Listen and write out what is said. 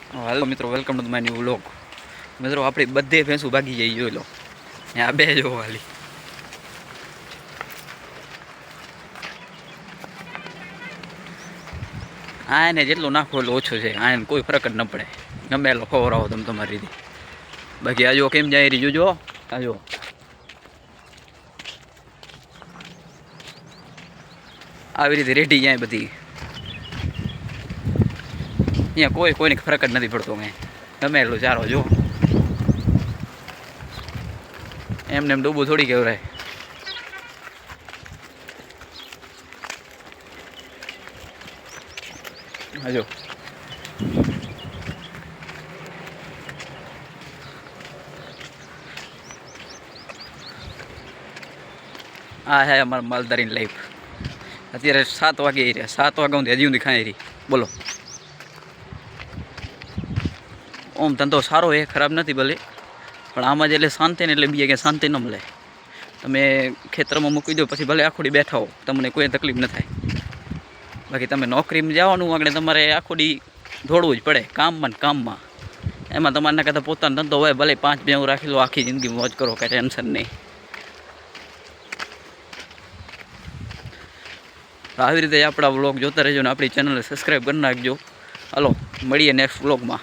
હાલો મિત્રો, welcome to my new vlog. મિત્રો આપણી બધે ભેંસું ભાગી જાય, જોઈ લો. આ બે જો વાલી. આ એને જેટલું નાખો એટલું ઓછું છે. આ એને કોઈ ફરક જ ન પડે. ગમે એટલો ખવડાવો તમે તમારી રીતે. બાકી આ જો કેમ જાય રહી જોજો. આ જો આવી રીતે રેડી જાય બધી. અહીંયા કોઈને ફરક જ નથી પડતો. કંઈ ગમે એટલું ચારો જો. એમને એમ ડૂબું થોડી કહેવાય. હજો આ હે અમારા માલધારીની લાઈફ. અત્યારે 7 વાગે રહ્યા. 7 વાગ્યા સુધી હજી સુધી ખાઈ રહી. બોલો. ઓમ ધંધો સારો એ ખરાબ નથી ભલે, પણ આમાં જ એટલે શાંતિ ને એટલે બીજે ક્યાંય શાંતિ ન મળે. તમે ખેતરમાં મૂકી દો પછી ભલે આખો દી બેઠા હો, તમને કોઈ તકલીફ ન થાય. બાકી તમે નોકરીમાં જવાનું આગળ તમારે આખો દી દોડવું જ પડે કામમાં ને કામમાં. એમાં તમારે કહેતા પોતાનો ધંધો હોય, ભલે 5 ભેંસ રાખી લો, આખી જિંદગી મોજ કરો, કાંઈ ટેન્શન નહીં. આવી રીતે આપણા વ્લોગ જોતા રહેજો ને આપણી ચેનલને સબસ્ક્રાઈબ કરી નાખજો. હાલો મળીએ નેક્સ્ટ વ્લોગમાં.